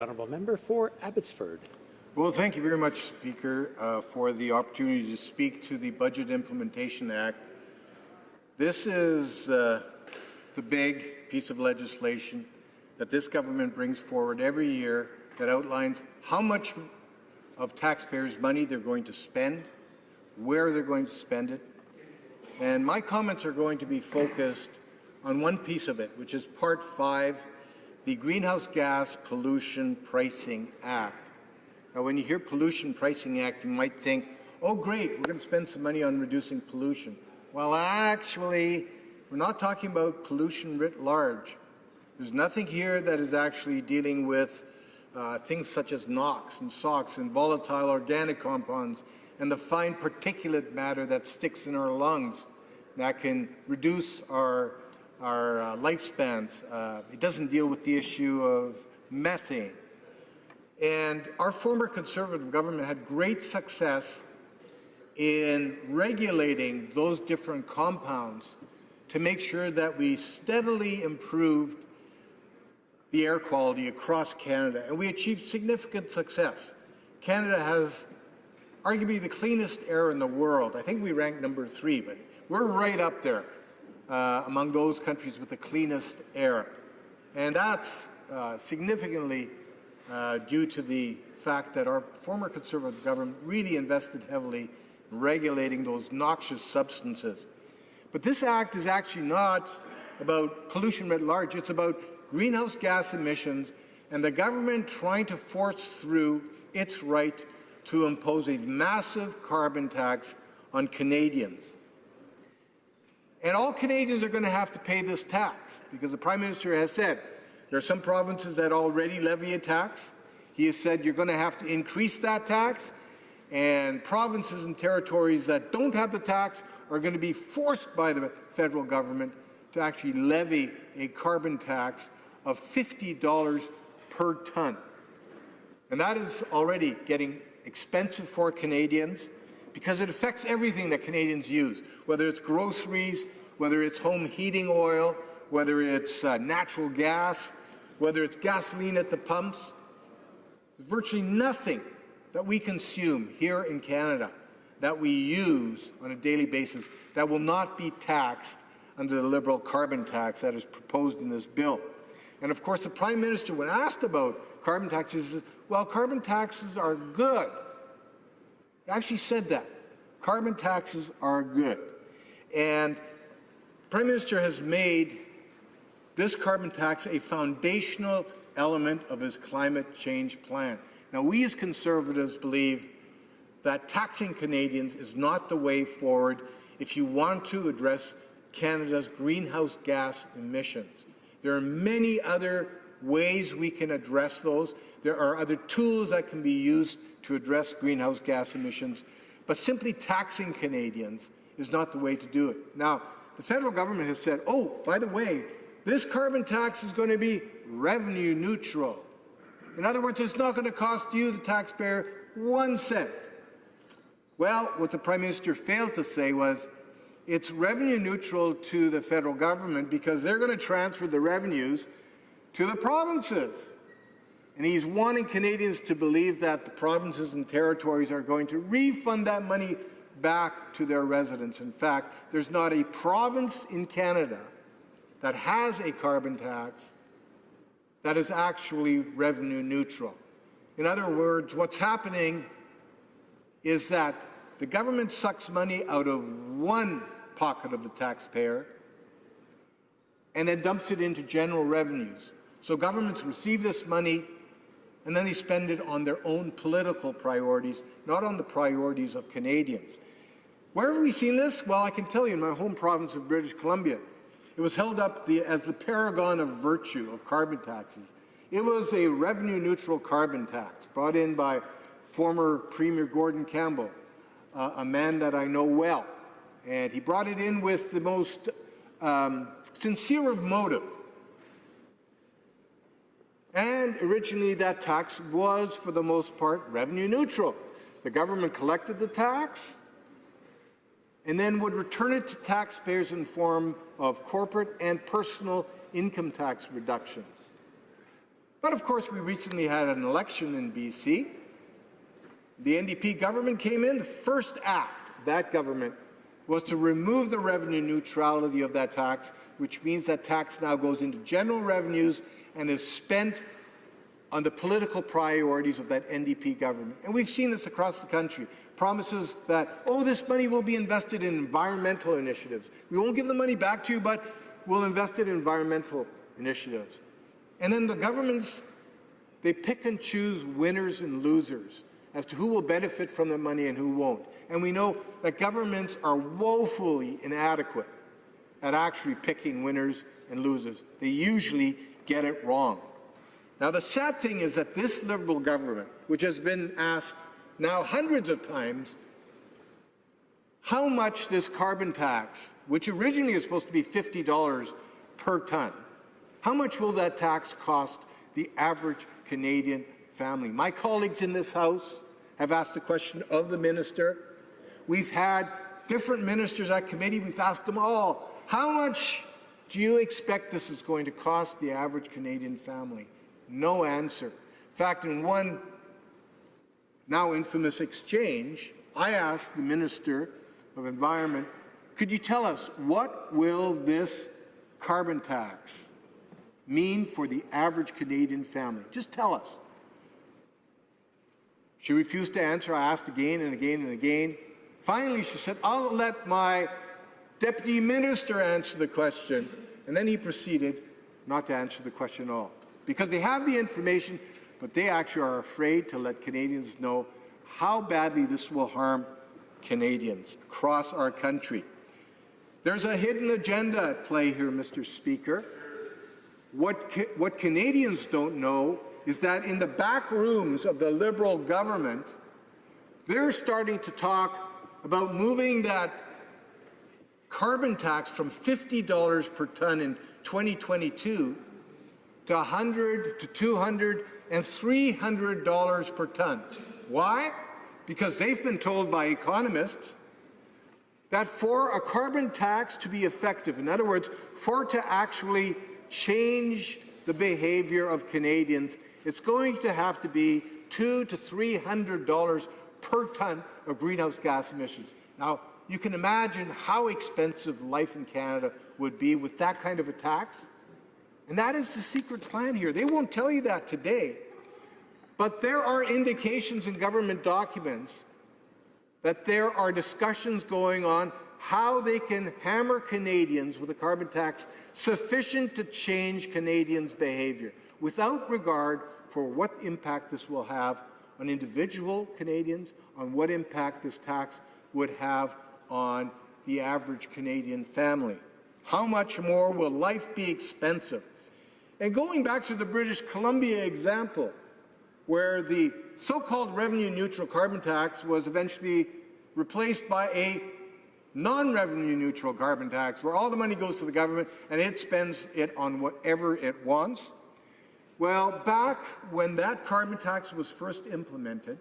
Honourable member for Abbotsford. Well, thank you very much, Speaker, for the opportunity to speak to the Budget Implementation Act. This is the big piece of legislation that this government brings forward every year that outlines how much of taxpayers' money they're going to spend, where they're going to spend it. And my comments are going to be focused on one piece of it, which is Part 5, the Greenhouse Gas Pollution Pricing Act. Now, when you hear Pollution Pricing Act, you might think, oh great, we're going to spend some money on reducing pollution. Well, actually, we're not talking about pollution writ large. There's nothing here that is actually dealing with things such as NOx and SOx and volatile organic compounds and the fine particulate matter that sticks in our lungs that can reduce our lifespans. It doesn't deal with the issue of methane. And our former Conservative government had great success in regulating those different compounds to make sure that we steadily improved the air quality across Canada. And we achieved significant success. Canada has arguably the cleanest air in the world. I think we rank number 3, but we're right up there among those countries with the cleanest air. And that's significantly due to the fact that our former Conservative government really invested heavily in regulating those noxious substances. But this act is actually not about pollution writ large. It's about greenhouse gas emissions and the government trying to force through its right to impose a massive carbon tax on Canadians. And all Canadians are going to have to pay this tax because the Prime Minister has said there are some provinces that already levy a tax. He has said you're going to have to increase that tax, and provinces and territories that don't have the tax are going to be forced by the federal government to actually levy a carbon tax of $50 per tonne. And that is already getting expensive for Canadians because it affects everything that Canadians use, whether it's groceries, whether it's home heating oil, whether it's natural gas, whether it's gasoline at the pumps. There's virtually nothing that we consume here in Canada that we use on a daily basis that will not be taxed under the Liberal carbon tax that is proposed in this bill. And of course, the Prime Minister, when asked about carbon taxes, says, well, carbon taxes are good. He actually said that. Carbon taxes are good. And the Prime Minister has made this carbon tax a foundational element of his climate change plan. Now, we as Conservatives believe that taxing Canadians is not the way forward if you want to address Canada's greenhouse gas emissions. There are many other ways we can address those. There are other tools that can be used to address greenhouse gas emissions, but simply taxing Canadians is not the way to do it. Now, the federal government has said, oh, by the way, this carbon tax is going to be revenue neutral. In other words, it's not going to cost you, the taxpayer, 1 cent. Well, what the Prime Minister failed to say was it's revenue neutral to the federal government because they're going to transfer the revenues to the provinces. And he's wanting Canadians to believe that the provinces and territories are going to refund that money back to their residents. In fact, there's not a province in Canada that has a carbon tax that is actually revenue neutral. In other words, what's happening is that the government sucks money out of one pocket of the taxpayer and then dumps it into general revenues. So governments receive this money and then they spend it on their own political priorities, not on the priorities of Canadians. Where have we seen this? Well, I can tell you in my home province of British Columbia. It was held up as the paragon of virtue of carbon taxes. It was a revenue-neutral carbon tax brought in by former Premier Gordon Campbell, a man that I know well. And he brought it in with the most sincere of motive. And originally that tax was, for the most part, revenue neutral. The government collected the tax and then would return it to taxpayers in form of corporate and personal income tax reductions. But of course, we recently had an election in BC. The NDP government came in. The first act of that government was to remove the revenue neutrality of that tax, which means that tax now goes into general revenues and is spent on the political priorities of that NDP government. And we've seen this across the country. Promises that, oh, this money will be invested in environmental initiatives. We won't give the money back to you, but we'll invest it in environmental initiatives. And then the governments, they pick and choose winners and losers as to who will benefit from the money and who won't. And we know that governments are woefully inadequate at actually picking winners and losers. They usually get it wrong. Now, the sad thing is that this Liberal government, which has been asked now hundreds of times how much this carbon tax, which originally is supposed to be $50 per ton, how much will that tax cost the average Canadian family? My colleagues in this House have asked the question of the minister. We've had different ministers at committee. We've asked them all, how much do you expect this is going to cost the average Canadian family? No answer. In fact, in one now infamous exchange, I asked the Minister of Environment, could you tell us what will this carbon tax mean for the average Canadian family? Just tell us. She refused to answer. I asked again and again and again. Finally, she said, I'll let my Deputy Minister answer the question. And then he proceeded not to answer the question at all. Because they have the information, but they actually are afraid to let Canadians know how badly this will harm Canadians across our country. There's a hidden agenda at play here, Mr. Speaker. What Canadians don't know is that in the back rooms of the Liberal government, they're starting to talk about moving that carbon tax from $50 per ton in 2022 to $100 to $200 and $300 per ton. Why? Because they've been told by economists that for a carbon tax to be effective, in other words, for it to actually change the behavior of Canadians, it's going to have to be $200 to $300 per ton of greenhouse gas emissions. Now, you can imagine how expensive life in Canada would be with that kind of a tax. And that is the secret plan here. They won't tell you that today. But there are indications in government documents that there are discussions going on how they can hammer Canadians with a carbon tax sufficient to change Canadians' behavior without regard for what impact this will have on individual Canadians, on what impact this tax would have on the average Canadian family. How much more will life be expensive? And going back to the British Columbia example, where the so-called revenue-neutral carbon tax was eventually replaced by a non-revenue-neutral carbon tax, where all the money goes to the government and it spends it on whatever it wants. Well, back when that carbon tax was first implemented,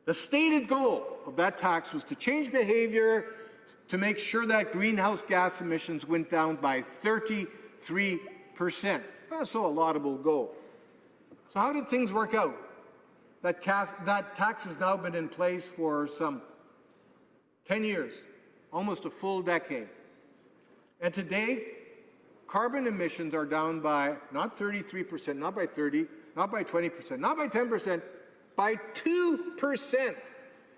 the stated goal of that tax was to change behavior to make sure that greenhouse gas emissions went down by 33%. That's a laudable goal. So how did things work out? That tax has now been in place for some 10 years, almost a full decade. And today, carbon emissions are down by not 33%, not by 30, not by 20%, not by 10%, by 2%.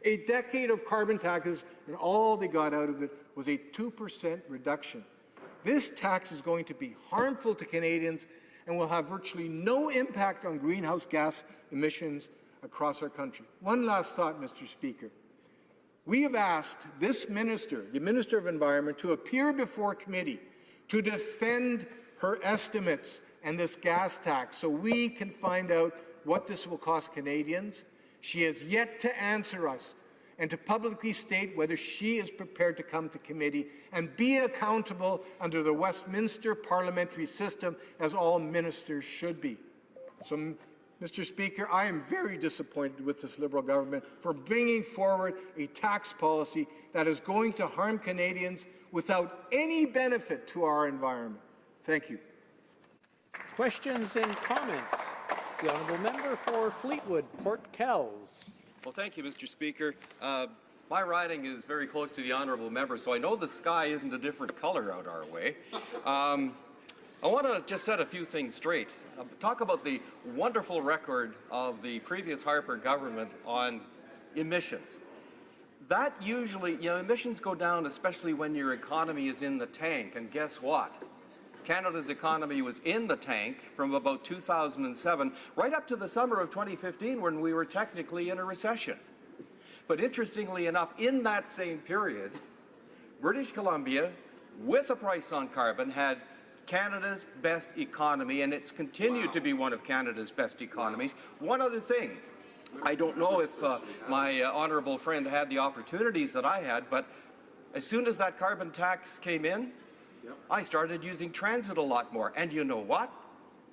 A decade of carbon taxes, and all they got out of it was a 2% reduction. This tax is going to be harmful to Canadians and will have virtually no impact on greenhouse gas emissions across our country. One last thought, Mr. Speaker. We have asked this minister, the Minister of Environment, to appear before committee to defend her estimates and this gas tax so we can find out what this will cost Canadians. She has yet to answer us and to publicly state whether she is prepared to come to committee and be accountable under the Westminster parliamentary system, as all ministers should be. So, Mr. Speaker, I am very disappointed with this Liberal government for bringing forward a tax policy that is going to harm Canadians without any benefit to our environment. Thank you. Questions and comments? The Honourable Member for Fleetwood, Port Kells. Well, thank you, Mr. Speaker. My riding is very close to the honourable member, so I know the sky isn't a different colour out our way. I want to just set a few things straight. Talk about the wonderful record of the previous Harper government on emissions. That usually, emissions go down, especially when your economy is in the tank, and guess what? Canada's economy was in the tank from about 2007 right up to the summer of 2015 when we were technically in a recession. But interestingly enough, in that same period, British Columbia, with a price on carbon, had Canada's best economy, and it's continued to be one of Canada's best economies. One other thing, I don't know if my honourable friend had the opportunities that I had, but as soon as that carbon tax came in, I started using transit a lot more. And you know what?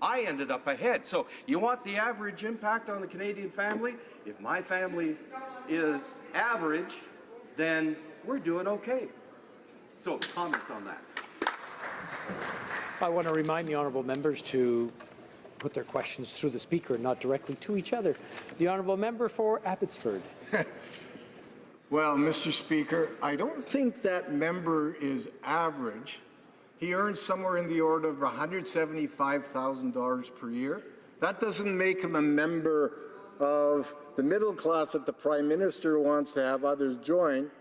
I ended up ahead. So you want the average impact on the Canadian family? If my family is average, then we're doing okay. So comments on that? I want to remind the Honourable Members to put their questions through the Speaker, not directly to each other. The Honourable Member for Abbotsford. Well, Mr. Speaker, I don't think that member is average. He earns somewhere in the order of $175,000 per year. That doesn't make him a member of the middle class that the Prime Minister wants to have others join.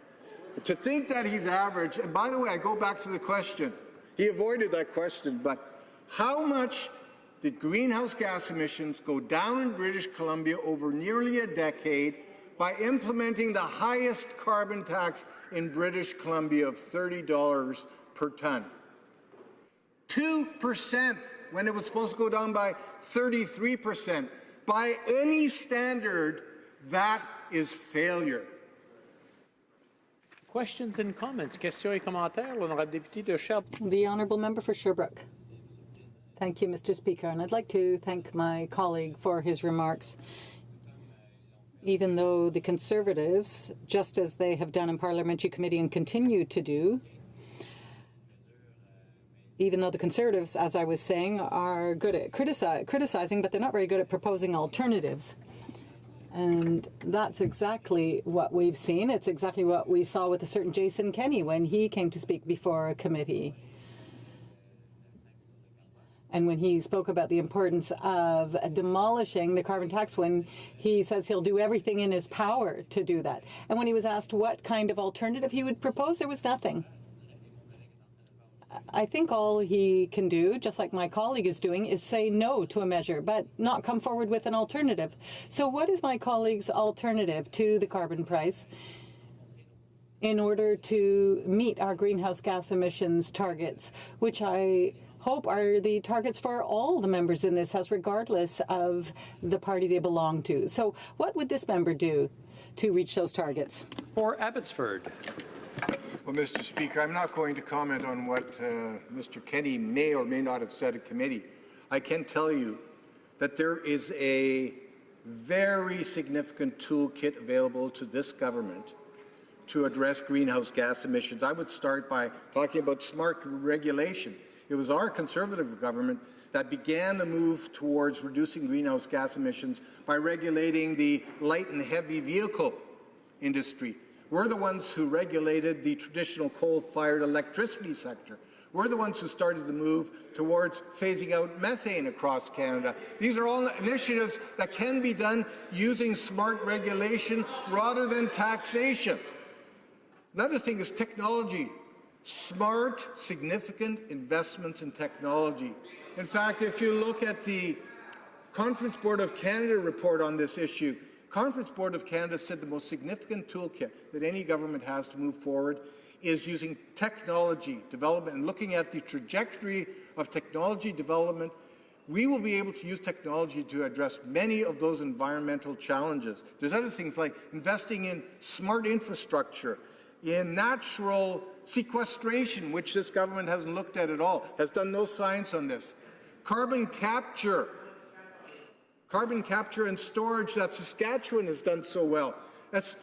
To think that he's average, and by the way, I go back to the question. He avoided that question, but how much did greenhouse gas emissions go down in British Columbia over nearly a decade by implementing the highest carbon tax in British Columbia of $30 per ton? 2% when it was supposed to go down by 33%. By any standard, that is failure. Questions and comments? Questions et commentaires. L'honorable député de Sherbrooke. The Honourable Member for Sherbrooke. Thank you, Mr. Speaker, and I'd like to thank my colleague for his remarks. Even though the Conservatives, just as they have done in Parliamentary Committee and continue to do, even though the Conservatives, as I was saying, are good at criticizing, but they're not very good at proposing alternatives. And that's exactly what we've seen. It's exactly what we saw with a certain Jason Kenney when he came to speak before a committee. And when he spoke about the importance of demolishing the carbon tax, when he says he'll do everything in his power to do that. And when he was asked what kind of alternative he would propose, there was nothing. I think all he can do, just like my colleague is doing, is say no to a measure, but not come forward with an alternative. So what is my colleague's alternative to the carbon price in order to meet our greenhouse gas emissions targets, which I hope are the targets for all the members in this House, regardless of the party they belong to? So what would this member do to reach those targets? For Abbotsford. Well, Mr. Speaker, I'm not going to comment on what Mr. Kenney may or may not have said at committee. I can tell you that there is a very significant toolkit available to this government to address greenhouse gas emissions. I would start by talking about smart regulation. It was our Conservative government that began the move towards reducing greenhouse gas emissions by regulating the light and heavy vehicle industry. We're the ones who regulated the traditional coal-fired electricity sector. We're the ones who started the move towards phasing out methane across Canada. These are all initiatives that can be done using smart regulation rather than taxation. Another thing is technology. Smart, significant investments in technology. In fact, if you look at the Conference Board of Canada report on this issue, Conference Board of Canada said the most significant toolkit that any government has to move forward is using technology development and looking at the trajectory of technology development. We will be able to use technology to address many of those environmental challenges. There's other things like investing in smart infrastructure, in natural sequestration, which this government hasn't looked at all, has done no science on this. Carbon capture and storage that Saskatchewan has done so well. That's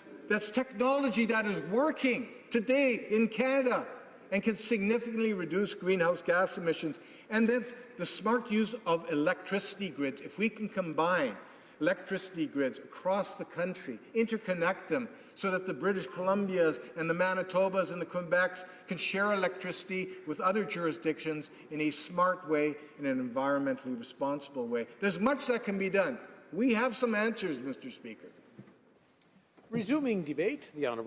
technology that is working today in Canada. and can significantly reduce greenhouse gas emissions. And then the smart use of electricity grids. If we can combine electricity grids across the country, interconnect them so that the British Columbias and the Manitobas and the Quebecs can share electricity with other jurisdictions in a smart way, in an environmentally responsible way. There's much that can be done. We have some answers, Mr. Speaker. Resuming debate, the Honourable